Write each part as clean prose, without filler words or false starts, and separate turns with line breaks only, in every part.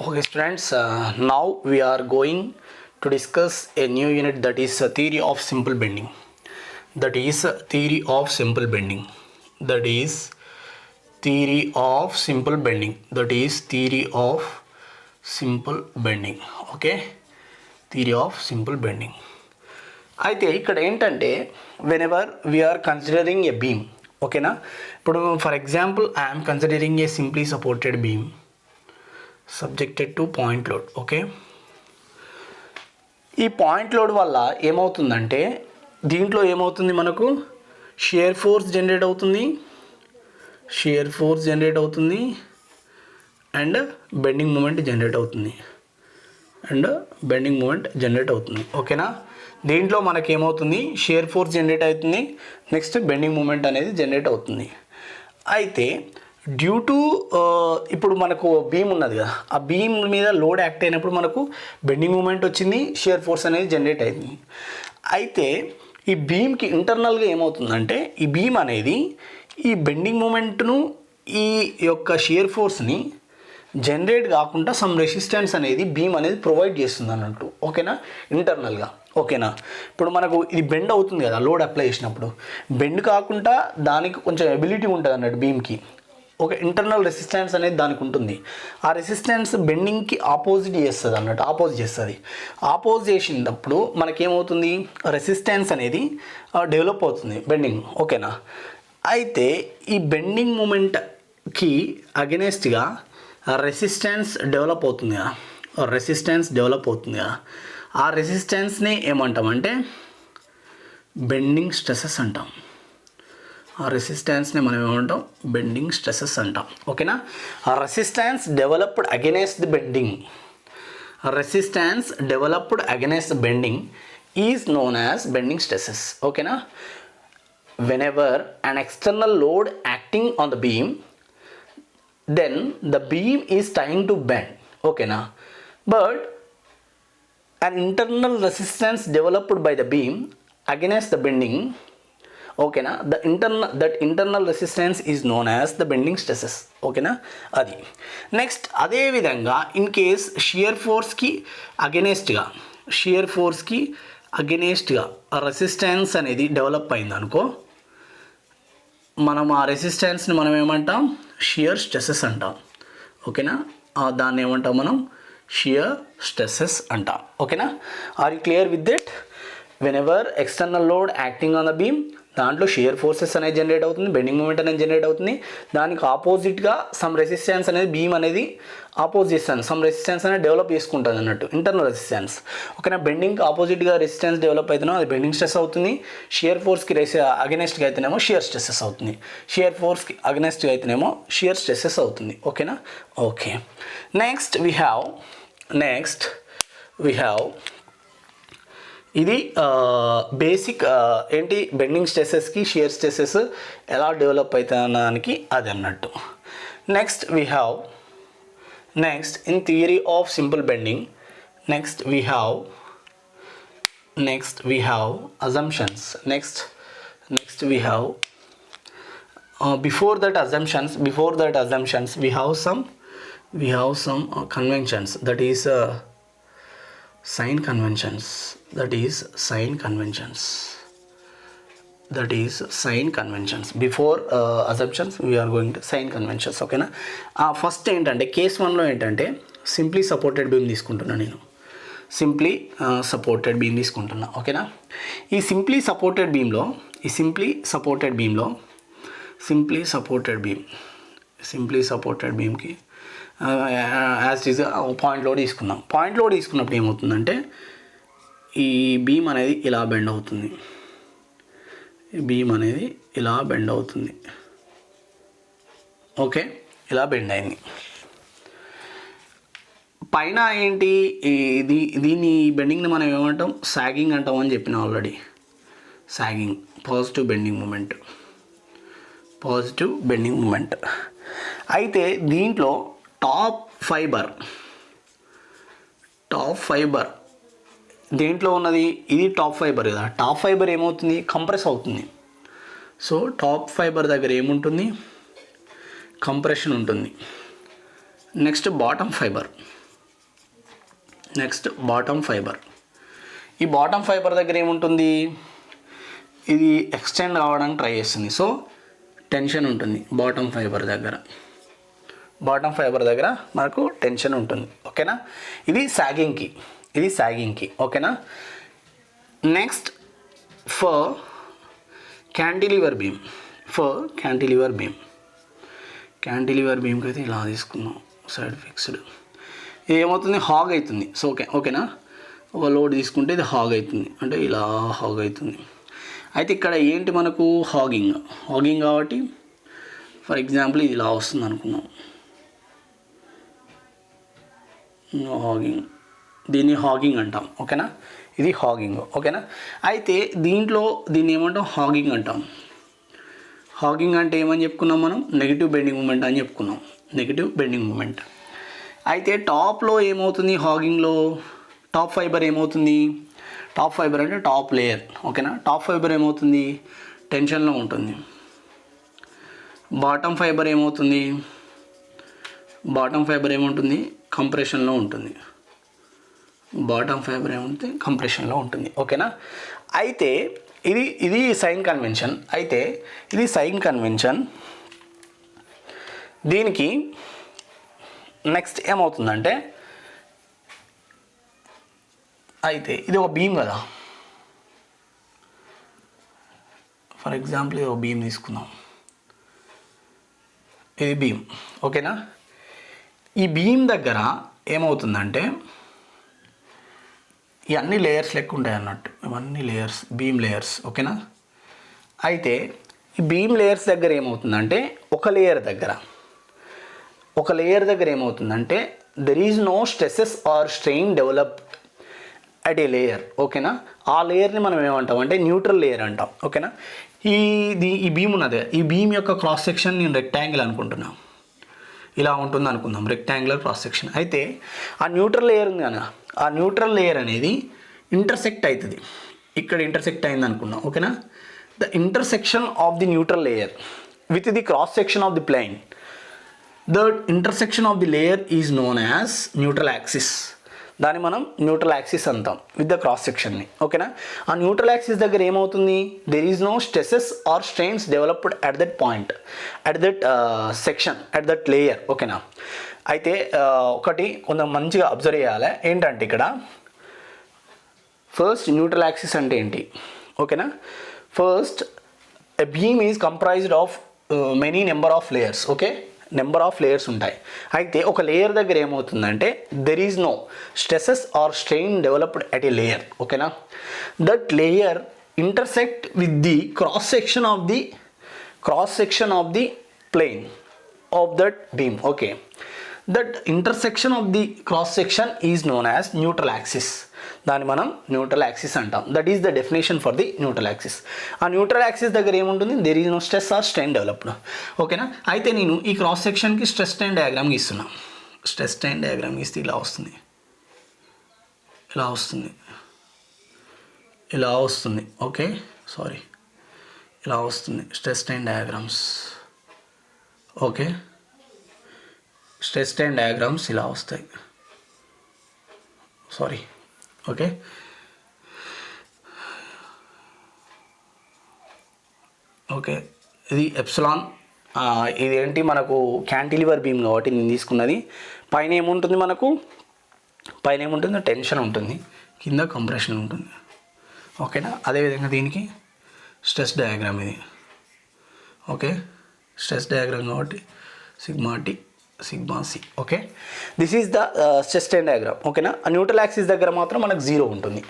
Okay, students, now we are going to discuss a new unit, that is theory of simple bending. That is theory of simple bending. That is theory of simple bending. That is theory of simple bending. Okay, theory of simple bending. అయితే ఇక్కడ ఏంటంటే whenever we're considering a beam, ఓకేనా. ఇప్పుడు for example I'm considering a simply supported beam subjected to point load. Okay, ఈ point load వల్ల ఏమవుతుందంటే దీంట్లో ఏమవుతుంది, మనకు షియర్ ఫోర్స్ జనరేట్ అవుతుంది, అండ్ బెండింగ్ మూమెంట్ జనరేట్ అవుతుంది, ఓకేనా. దీంట్లో మనకి ఏమవుతుంది, షియర్ ఫోర్స్ జనరేట్ అవుతుంది, నెక్స్ట్ బెండింగ్ మూమెంట్ అనేది జనరేట్ అవుతుంది. అయితే డ్యూ టు ఇప్పుడు మనకు బీమ్ ఉన్నది కదా, ఆ బీమ్ మీద లోడ్ యాక్ట్ అయినప్పుడు మనకు బెండింగ్ మూమెంట్ వచ్చింది, షియర్ ఫోర్స్ అనేది జనరేట్ అయింది. అయితే ఈ బీమ్కి ఇంటర్నల్గా ఏమవుతుందంటే ఈ బీమ్ అనేది ఈ బెండింగ్ మూమెంట్ను ఈ యొక్క షియర్ ఫోర్స్ని జనరేట్ కాకుండా సమ్ రెసిస్టెన్స్ అనేది బీమ్ అనేది ప్రొవైడ్ చేస్తుంది అన్నట్టు, ఓకేనా, ఇంటర్నల్గా. ఓకేనా, ఇప్పుడు మనకు ఇది బెండ్ అవుతుంది కదా లోడ్ అప్లై చేసినప్పుడు, బెండ్ కాకుండా దానికి కొంచెం ఎబిలిటీ ఉంటుంది అన్నట్టు బీమ్కి. ఒక ఇంటర్నల్ రెసిస్టెన్స్ అనేది దానికి ఉంటుంది. ఆ రెసిస్టెన్స్ బెండింగ్కి ఆపోజిట్ చేస్తుంది. ఆపోజ్ చేసినప్పుడు మనకేమవుతుంది, రెసిస్టెన్స్ అనేది డెవలప్ అవుతుంది బెండింగ్, ఓకేనా. అయితే ఈ బెండింగ్ మూమెంట్కి అగెనెస్ట్గా రెసిస్టెన్స్ డెవలప్ అవుతుంది కదా, ఆ రెసిస్టెన్స్ని ఏమంటామంటే బెండింగ్ స్ట్రెసెస్ అంటాం. ఆ రెసిస్టెన్స్ని మనం ఏమంటాం, బెండింగ్ స్ట్రెసెస్ అంటాం, ఓకేనా. ఆ resistance developed against the bending is known as bending stresses, ఓకేనా. whenever an external load acting on the beam, then the beam is trying to bend, okay na, but an internal resistance developed by the beam against the bending, okay na, that internal resistance is known as the bending stresses, okay na. adi next అదే విధంగా in case shear ఫోర్స్కి అగెనెస్ట్గా resistance అనేది develop అయింది అనుకో, మనం ఆ రెసిస్టెన్స్ని మనం ఏమంటాం, shear stresses అంటాం, ఓకేనా. దాన్ని ఏమంటాం మనం, షియర్ స్ట్రెసెస్ అంటాం, ఓకేనా. Are you clear with that? Whenever external load acting on the beam, దాంట్లో షియర్ ఫోర్సెస్ అనేది జనరేట్ అవుతుంది, బెండింగ్ మూమెంట్ అనేది జనరేట్ అవుతుంది. దానికి ఆపోజిట్గా సమ్ రెసిస్టెన్స్ అనేది బీమ్ అనేది ఆపోజ్ చేస్తాను, సమ్ రెసిస్టెన్స్ అనేది డెవలప్ చేసుకుంటుంది అన్నట్టు, ఇంటర్నల్ రెసిస్టెన్స్, ఓకేనా. బెండింగ్కి ఆపోజిట్గా రెసిస్టెన్స్ డెవలప్ అవుతున్నాం, అది బెండింగ్ స్ట్రెస్ అవుతుంది. షియర్ ఫోర్స్కి అగెనెస్ట్గా అయితేనేమో షియర్ స్ట్రెసెస్ అవుతుంది, షియర్ ఫోర్స్కి అగెనెస్ట్గా అయితేనేమో షియర్ స్ట్రెసెస్ అవుతుంది, ఓకేనా. ఓకే, నెక్స్ట్ వీ హ్యావ్ ఇది బేసిక్ ఏంటి, బెండింగ్ స్ట్రెసెస్కి షియర్ స్ట్రెసెస్ ఎలా డెవలప్ అవుతానికి అది అన్నట్టు. Next in theory of simple bending, next we have assumptions. Next we have before that assumptions we have some conventions, that is sign conventions. Before assumptions we are going to sign conventions, ఓకేనా. First ఏంటంటే case 1లో ఏంటంటే simply supported beam తీసుకుంటున్నా, ఓకేనా. ఈ simply supported బీమ్కి as it is point load తీసుకున్నప్పుడు ఏమవుతుందంటే ఈ బీమ్ అనేది ఇలా బెండ్ అవుతుంది, ఓకే, ఇలా బెండ్ అయింది. పైన ఏంటి, దీన్ని బెండింగ్ని మనం ఏమంటాం, సాగింగ్ అంటాం అని చెప్పిన already. Sagging, positive bending moment. అయితే దీంట్లో టాప్ ఫైబర్ దేంట్లో ఉన్నది, ఇది టాప్ ఫైబర్ కదా, టాప్ ఫైబర్ ఏమవుతుంది, కంప్రెస్ అవుతుంది. సో టాప్ ఫైబర్ దగ్గర ఏముంటుంది, కంప్రెషన్ ఉంటుంది. Next bottom fibre next bottom fibre. ఈ బాటమ్ ఫైబర్ దగ్గర ఏముంటుంది, ఇది ఎక్స్టెండ్ అవ్వడానికి ట్రై చేస్తుంది, సో టెన్షన్ ఉంటుంది బాటమ్ ఫైబర్ దగ్గర. బాటమ్ ఫైబర్ దగ్గర మనకు టెన్షన్ ఉంటుంది. ఓకేనా, ఇది సాగింగ్కి. ఓకేనా. నెక్స్ట్ ఫర్ క్యాంటిలివర్ బీమ్కి అయితే ఇలా తీసుకున్నాం, సైడ్ ఫిక్స్డ్. ఇది ఏమవుతుంది, హాగ్ అవుతుంది. సో ఓకేనా, ఒక లోడ్ తీసుకుంటే ఇది హాగ్ అవుతుంది, అంటే ఇలా హాగ్ అవుతుంది. అయితే ఇక్కడ ఏంటి మనకు హాగింగ్ కాబట్టి ఫర్ ఎగ్జాంపుల్ ఇది ఇలా వస్తుంది అనుకున్నాం, దీన్ని హాగింగ్ అంటాం. ఓకేనా, ఇది హాగింగ్. ఓకేనా, అయితే దీన్ని ఏమంటాం, హాగింగ్ అంటాం. హాగింగ్ అంటే ఏమని చెప్పుకున్నాం మనం, నెగిటివ్ బెండింగ్ మూమెంట్ అని చెప్పుకున్నాం, నెగిటివ్ బెండింగ్ మూమెంట్. అయితే టాప్లో ఏమవుతుంది, హాగింగ్లో టాప్ ఫైబర్ ఏమవుతుంది, టాప్ ఫైబర్ అంటే టాప్ లేయర్. ఓకేనా, టాప్ ఫైబర్ ఏమవుతుంది, టెన్షన్లో ఉంటుంది. బాటమ్ ఫైబర్ ఏమవుతుంది, కంప్రెషన్లో ఉంటుంది. ఓకేనా, అయితే ఇది సైన్ కన్వెన్షన్. దీనికి నెక్స్ట్ ఏమవుతుందంటే, అయితే ఇది ఒక బీమ్ కదా, ఫర్ ఎగ్జాంపుల్ ఇది ఒక బీమ్ తీసుకుందాం, ఇది బీమ్. ఓకేనా, ఈ బీమ్ దగ్గర ఏమవుతుందంటే ఇవన్నీ లేయర్స్ లెక్క ఉంటాయి అన్నట్టు, ఇవన్నీ బీమ్ లేయర్స్. ఓకేనా, అయితే ఈ బీమ్ లేయర్స్ దగ్గర ఏమవుతుందంటే ఒక లేయర్ దగ్గర ఏమవుతుందంటే there is no stresses or strain developed at a layer. ఓకేనా, ఆ లేయర్ని మనం ఏమంటాం అంటే న్యూట్రల్ లేయర్ అంటాం. ఓకేనా, ఈ బీమ్ ఉన్నది, ఈ బీమ్ యొక్క క్రాస్ సెక్షన్ నేను రెక్టాంగిల్ అనుకుంటున్నాను, ఇలా ఉంటుంది అనుకుందాం, రెక్టాంగులర్ క్రాస్ సెక్షన్. అయితే ఆ న్యూట్రల్ లేయర్ ఉంది కదా, ఆ న్యూట్రల్ లేయర్ అనేది ఇంటర్సెక్ట్ అవుతుంది, ఇక్కడ ఇంటర్సెక్ట్ అయింది అనుకున్నాం. ఓకేనా, the intersection of the neutral layer with the cross section of the plane, the intersection of the layer is known as neutral axis. దాన్ని మనం న్యూట్రల్ యాక్సిస్ అంటాం విత్ ద క్రాస్ సెక్షన్ని. ఓకేనా, ఆ న్యూట్రల్ యాక్సిస్ దగ్గర ఏమవుతుంది, there is no stresses or strains developed at that point, at that section, at that layer. ఓకేనా, అయితే ఒకటి కొంచెం మంచిగా అబ్జర్వ్ చేయాలి, ఏంటంటే ఇక్కడ ఫస్ట్ న్యూట్రల్ యాక్సిస్ అంటే ఏంటి. ఓకేనా, first a beam is comprised of many number of layers. Okay, number of layers ఉంటాయి. అయితే ఒక లేయర్ దగ్గర ఏమవుతుందంటే there is no stresses or strain developed at a layer. ఓకేనా, that layer intersect with the cross section of the plane of that beam. Okay, that intersection of the cross section is known as neutral axis. దాన్ని మనం neutral axis అంటాం. That is the definition for the neutral axis. ఆ neutral axis దగ్గర ఏముంటుంది, there is no stress or strain developed. ఓకేనా, అయితే నేను ఈ క్రాస్ సెక్షన్కి స్ట్రెస్ స్ట్రెయిన్ డయాగ్రామ్ గీస్తున్నా. స్ట్రెస్ స్ట్రెయిన్ డయాగ్రామ్ గీస్తే ఇలా వస్తుంది. ఓకే, ఇలా వస్తుంది stress strain diagrams. Okay, stress strain diagrams ఇలా వస్తాయి. ఓకే, ఇది ఎప్సిలాన్. ఇదేంటి మనకు క్యాంటిలివర్ బీమ్ కాబట్టి నేను తీసుకున్నది. పైన ఏముంటుంది, టెన్షన్ ఉంటుంది, కింద కంప్రెషన్ ఉంటుంది. ఓకేనా, అదేవిధంగా దీనికి స్ట్రెస్ డయాగ్రామ్ ఇది. ఓకే, స్ట్రెస్ డయాగ్రామ్ కాబట్టి sigma T sigma C. Okay, this is the stress strain diagram. ఓకేనా, న్యూట్రల్ యాక్సిస్ దగ్గర మాత్రం మనకు జీరో ఉంటుంది.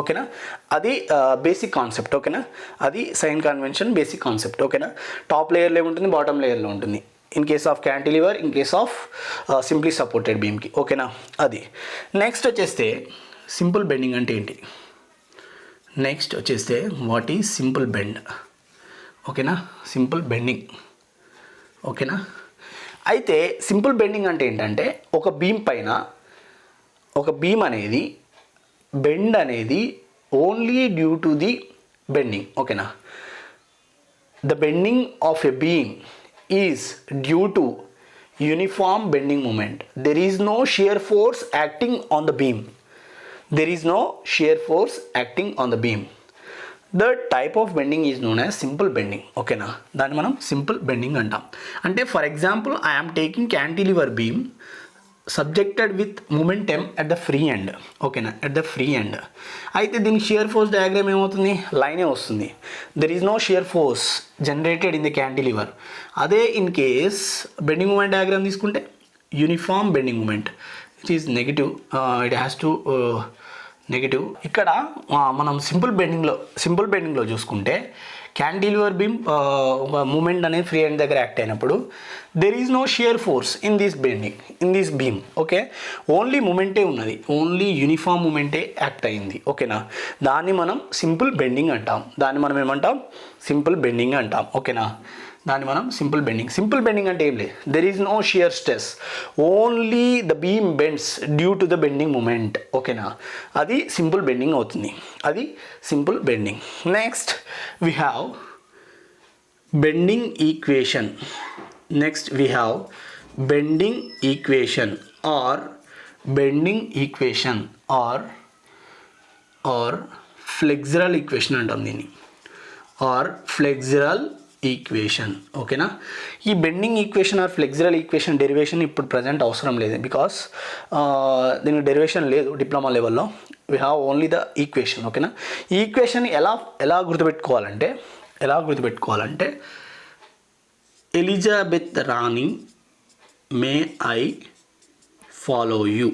ఓకేనా, అది బేసిక్ కాన్సెప్ట్. ఓకేనా, అది సైన్ కన్వెన్షన్ బేసిక్ కాన్సెప్ట్. ఓకేనా, టాప్ లేయర్లో ఉంటుంది, బాటమ్ లేయర్లో ఉంటుంది, in case of cantilever, in case of simply supported బీమ్కి. ఓకేనా, అది. నెక్స్ట్ వచ్చేస్తే సింపుల్ బెండింగ్ అంటే ఏంటి, వాట్ ఈజ్ సింపుల్ బెండ్. ఓకేనా, సింపుల్ బెండింగ్. ఓకేనా, అయితే సింపుల్ బెండింగ్ అంటే ఏంటంటే ఒక బీమ్ అనేది బెండ్ అనేది only due to the bending. ఓకేనా, the bending of a beam is due to uniform bending moment. There is no shear force acting on the beam. There is no shear force acting on the beam. The type of bending is known as simple bending. ఓకేనా, దాన్ని మనం simple bending అంటాం. అంటే for example I'm taking cantilever beam subjected with momentum at the free end. ఓకేనా, at the free end. అయితే దీనికి shear force diagram ఏమవుతుంది, లైనే వస్తుంది. There is no shear force generated in the cantilever. అదే in case bending moment diagram తీసుకుంటే uniform bending moment it is negative, it has to negative. ఇక్కడ మనం simple బెండింగ్లో చూసుకుంటే క్యాంటిలివర్ బీమ్ మూమెంట్ అనేది ఫ్రీ హ్యాండ్ దగ్గర యాక్ట్ అయినప్పుడు there is no shear force in this beam. Okay, only మూమెంటే ఉన్నది, ఓన్లీ యూనిఫామ్ మూమెంటే యాక్ట్ అయింది. ఓకేనా, దాన్ని మనం సింపుల్ బెండింగ్ అంటాం. దాన్ని మనం ఏమంటాం, సింపుల్ బెండింగ్ అంటాం. ఓకేనా, దాన్ని మనం సింపుల్ బెండింగ్ అంటే ఏం లేదు, there is no shear stress, only the beam bends due to the bending moment. ఓకేనా, అది సింపుల్ బెండింగ్ అవుతుంది, అది simple bending. Next we have bending equation. Next we have bending equation or flexural equation అంటాం దీన్ని, are flexural equation. ఓకేనా, ఈ bending equation or flexural equation derivation ఇప్పుడు present అవసరం లేదు, బికాస్ దీనికి డెరివేషన్ లేదు డిప్లొమా లెవెల్లో. We have only the equation. ఓకేనా, ఈ ఈక్వేషన్ ఎలా గుర్తుపెట్టుకోవాలంటే ఎలిజబెత్ రాణి may I follow you,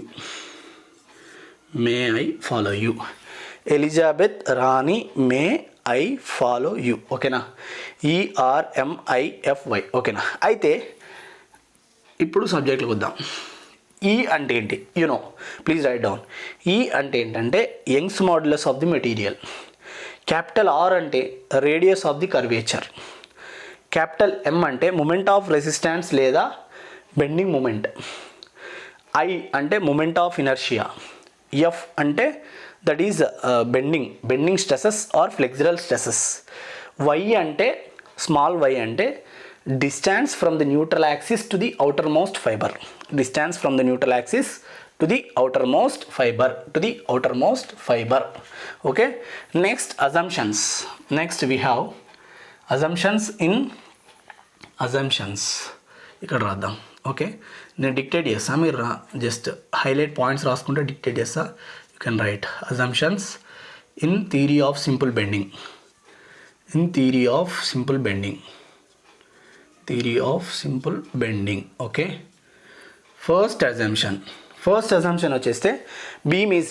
Elizabeth రాణి మే ఐ ఫాలో యూ. ఓకేనా, ERMIFY. ఓకేనా, అయితే ఇప్పుడు సబ్జెక్ట్లోకి వద్దాం. ఈ అంటే ఏంటి, ప్లీజ్ రైట్ డౌన్. ఈ అంటే ఏంటంటే Young's modulus of the material. Capital R అంటే radius of the curvature. Capital M అంటే మూమెంట్ ఆఫ్ రెసిస్టెన్స్ లేదా బెండింగ్ మూమెంట్. I అంటే మూమెంట్ ఆఫ్ ఇనర్షియా. F అంటే that is bending stresses or flexural stresses. Y అంటే small y అంటే distance from the neutral axis to the outer most fiber. Distance from the neutral axis to the outermost fiber. Okay, next assumptions. Next we have assumptions. ఇక్కడ రాద్దాం. Okay, నేను dictate చేస్తా, మీరు just highlight points రాసుకుంటే dictate చేస్తా. You can write assumptions in theory of simple bending. Okay, first assumption వచ్చేస్తే beam is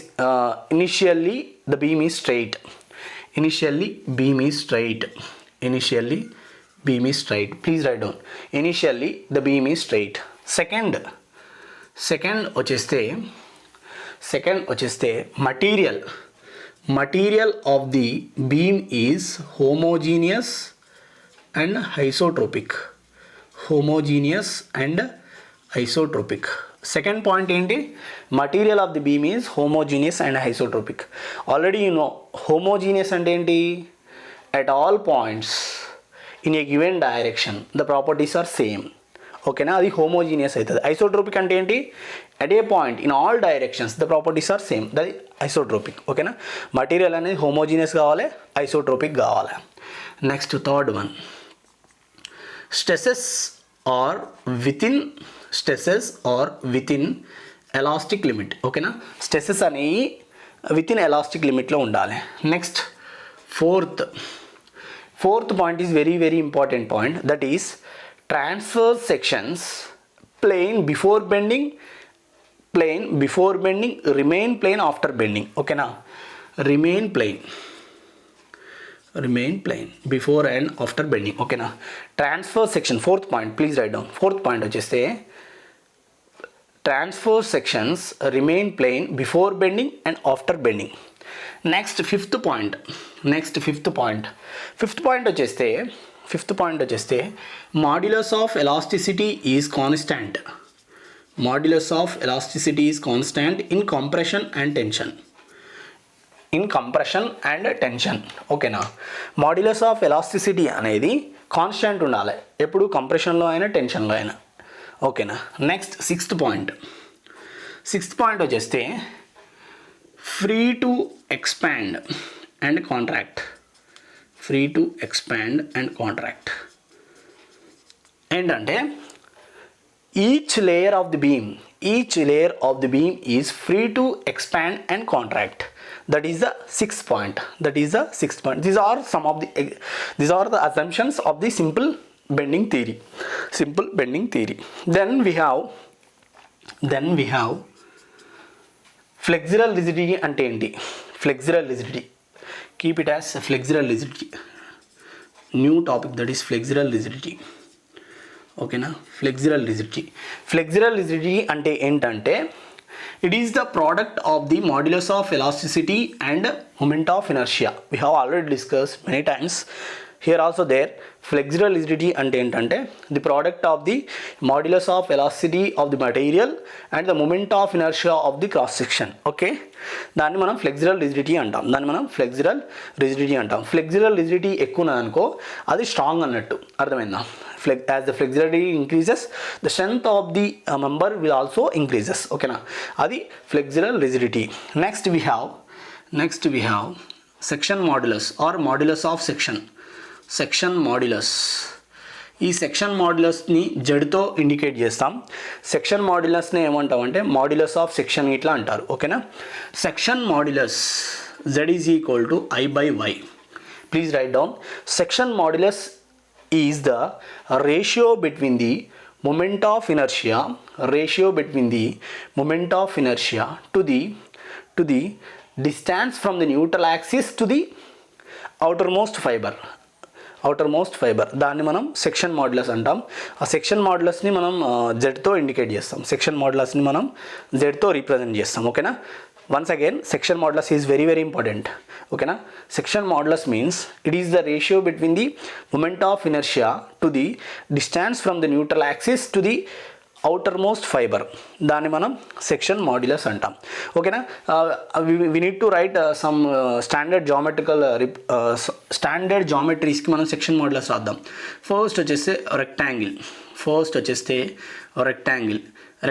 initially beam is straight. Please write down. Initially the beam is straight. Second వచ్చేస్తే material of the beam is homogeneous and isotropic. Second point ఏంటి, material of the beam is homogeneous and isotropic. Already homogeneous అంటే ఏంటి, at all points in a given direction the properties are same. ఓకేనా, అది homogeneous అవుతుంది. Isotropic అంటే ఏంటి, at a point in all directions the properties are same, అది isotropic. ఓకేనా, material అనేది హోమోజీనియస్ కావాలి, ఐసోట్రోపిక్ కావాలి. Next third one, stresses are within elastic limit. ఓకేనా, స్ట్రెసెస్ అనేవి వితిన్ ఎలాస్టిక్ లిమిట్లో ఉండాలి. Next fourth point is very very important point, that is transverse sections plane before bending, remain plane after bending. ఓకేనా, remain plane before and after bending. ఓకేనా, transfer section fourth point, please write down. Fourth point వచ్చేస్తే transfer sections remain plane before bending and after bending. Next fifth point వచ్చేస్తే modulus of elasticity is constant in compression and tension. ఓకేనా, modulus of elasticity అనేది constant ఉండాలి, ఎప్పుడు కంప్రెషన్లో అయినా టెన్షన్లో అయినా. ఓకేనా. నెక్స్ట్ సిక్స్త్ పాయింట్ వచ్చేస్తే free to expand and contract. ఏంటంటే each layer of the beam is free to expand and contract. That is the sixth point. These are the assumptions of the simple bending theory. Then we have flexural rigidity ante enti. Flexural rigidity, keep it as flexural rigidity, new topic, that is flexural rigidity. Okay na, flexural rigidity ante entante, it is the product of the modulus of elasticity and moment of inertia. We have already discussed many times. Here also there, flexural rigidity ante entante the product of the modulus of elasticity of the material and the moment of inertia of the cross section. Okay, దాన్ని మనం ఫ్లెక్సురల్ rigidity అంటాం. ఫ్లెక్సురల్ rigidity ఎక్కువ ఉన్నదనుకో అది strong అన్నట్టు, అర్థమైందా? As the flexularity increases, the strength of the member will also increases. Okay na, adi flexural rigidity. Next we have section modulus or modulus of section. ఈ section మాడ్యులస్ని జడ్తో indicate చేస్తాం. Section మాడ్యులస్ని ఏమంటామంటే modulus of section ఇట్లా అంటారు. ఓకేనా. Section modulus Z is equal to I/Y. Please write down. Section modulus is the ratio between the moment of inertia to the distance from the neutral axis to the outermost fiber. దాన్ని మనం section modulus అంటాం. ఆ section మాడ్యులస్ని మనం జెడ్తో indicate చేస్తాం. Section మాడ్యులస్ని మనం జెడ్తో represent చేస్తాం. ఓకేనా. Once again, section modulus is very very important. Okay na, section modulus means it is the ratio between the moment of inertia to the distance from the neutral axis to the outermost fiber. దాన్ని మనం section modulus అంటాం. ఓకేనా. we need to write some standard జామెట్రీస్కి మనం section modulus రాద్దాం. First వచ్చేస్తే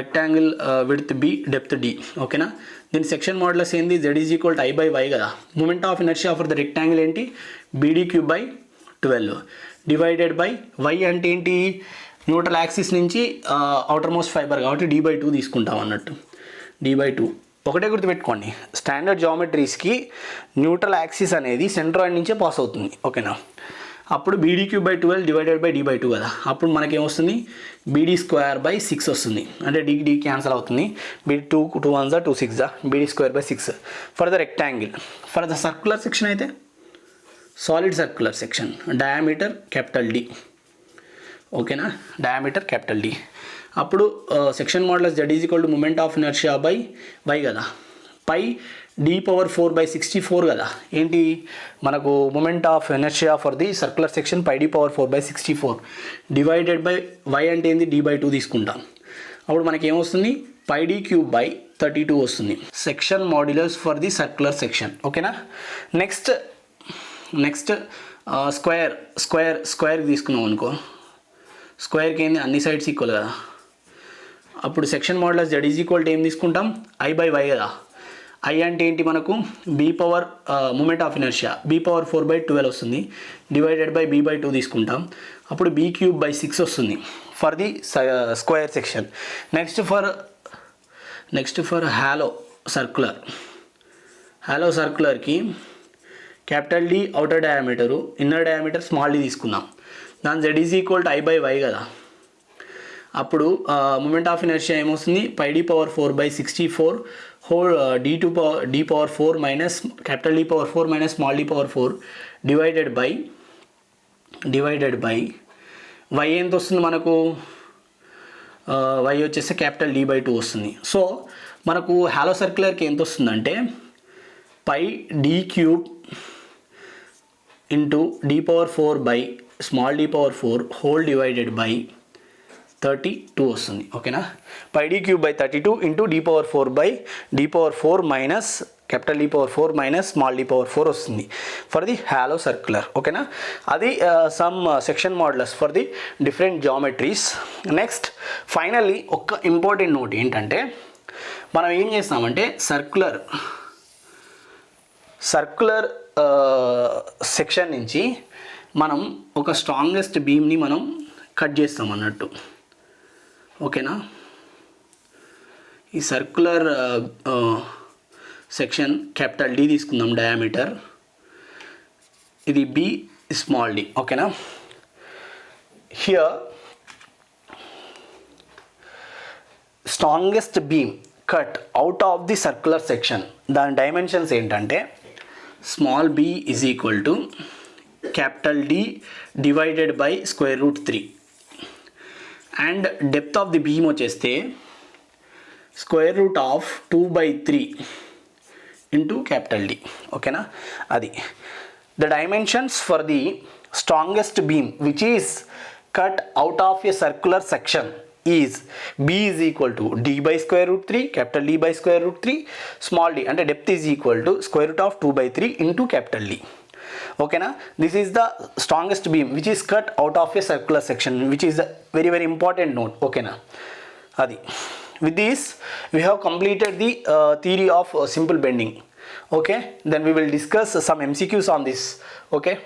rectangle width B, depth D. ఓకేనా. దీని సెక్షన్ మాడ్యులస్ ఏంది? Z is equal to I/Y కదా. Moment of inertia for the rectangle ఏంటి? BD3/12 డివైడెడ్ బై Y అంటే ఏంటి? న్యూట్రల్ యాక్సిస్ నుంచి అవుటర్ మోస్ట్ ఫైబర్ కాబట్టి D/2 తీసుకుంటాం అన్నట్టు. D/2 ఒకటే గుర్తుపెట్టుకోండి, స్టాండర్డ్ జామెట్రీస్కి న్యూట్రల్ యాక్సిస్ అనేది సెంట్రాయిడ్ నుంచే పాస్ అవుతుంది. ఓకేనా. అప్పుడు BD3/12 డివైడెడ్ బై D/2 కదా. అప్పుడు మనకేమొస్తుంది? BD²/6 వస్తుంది. అంటే D క్యాన్సల్ అవుతుంది. BD2 1s 2 6 BD²/6 for the rectangle. For the circular section అయితే solid circular section diameter D. ఓకేనా, డయామీటర్ D. అప్పుడు section modulus Z is equal to moment of inertia by Y కదా. Pi D⁴/64 కదా. ఏంటి మనకు moment of inertia for the circular section πD⁴/64 divided by Y అంటే ఏంది? D/2 తీసుకుంటాం. అప్పుడు మనకి ఏమొస్తుంది? πD³/32 వస్తుంది. Section modulus for the circular section. ఓకేనా. నెక్స్ట్ స్క్వేర్ తీసుకున్నాం అనుకో. స్క్వేర్కి ఏంది? అన్ని సైడ్స్ ఈక్వల్ కదా. అప్పుడు section modulus Z is equal to ఏం తీసుకుంటాం? I/Y కదా. I అంటే ఏంటి మనకు? మూమెంట్ ఆఫ్ ఇనర్షియా B⁴/12 వస్తుంది డివైడెడ్ బై B/2 తీసుకుంటాం. అప్పుడు B³/6 వస్తుంది for the square section. Next for hollow సర్క్యులర్కి D outer diameter, inner diameter small d తీసుకుందాం. దాని Z is equal to I/Y కదా. అప్పుడు మూమెంట్ ఆఫ్ ఇనర్షియా ఏమొస్తుంది? πD⁴/64 whole D⁴ minus D⁴ minus small d⁴ divided by Y ఎంత వస్తుంది మనకు? Y వచ్చేసి D/2 వస్తుంది. సో మనకు హాలో సర్క్యులర్కి ఎంత వస్తుందంటే πD³ into D⁴ by small d⁴ whole divided by 32 వస్తుంది. ఓకేనా, πd³/32 into d⁴/d⁴ minus capital D⁴ minus small d⁴ వస్తుంది ఫర్ ది హాలో సర్క్యులర్. ఓకేనా, అది some section modulus for the different geometries. Next finally ఒక important note ఏంటంటే, మనం ఏం చేస్తామంటే సర్క్యులర్ సెక్షన్ నుంచి మనం ఒక స్ట్రాంగెస్ట్ బీమ్ని మనం కట్ చేస్తాం అన్నట్టు. ఓకేనా, ఈ సర్క్యులర్ సెక్షన్ క్యాపిటల్ D తీసుకుందాం డయామీటర్, ఇది B స్మాల్ d. ఓకేనా, here strongest beam cut out of the circular section, దాని డైమెన్షన్స్ ఏంటంటే small b is equal to capital D divided by √3 and depth of the beam వచ్చేస్తే √2/3 into capital D. ఓకేనా, అది the dimensions for the strongest beam which is cut out of a circular section is B is equal to D/√3 capital D/√3 small d అంటే depth is equal to √2/3 into capital D. ఓకేనా, this is the strongest beam which is cut out of a circular section which is the very very important note. ఓకేనా, అది with this we have completed the theory of simple bending. Okay, then we will discuss some MCQs on this. Okay.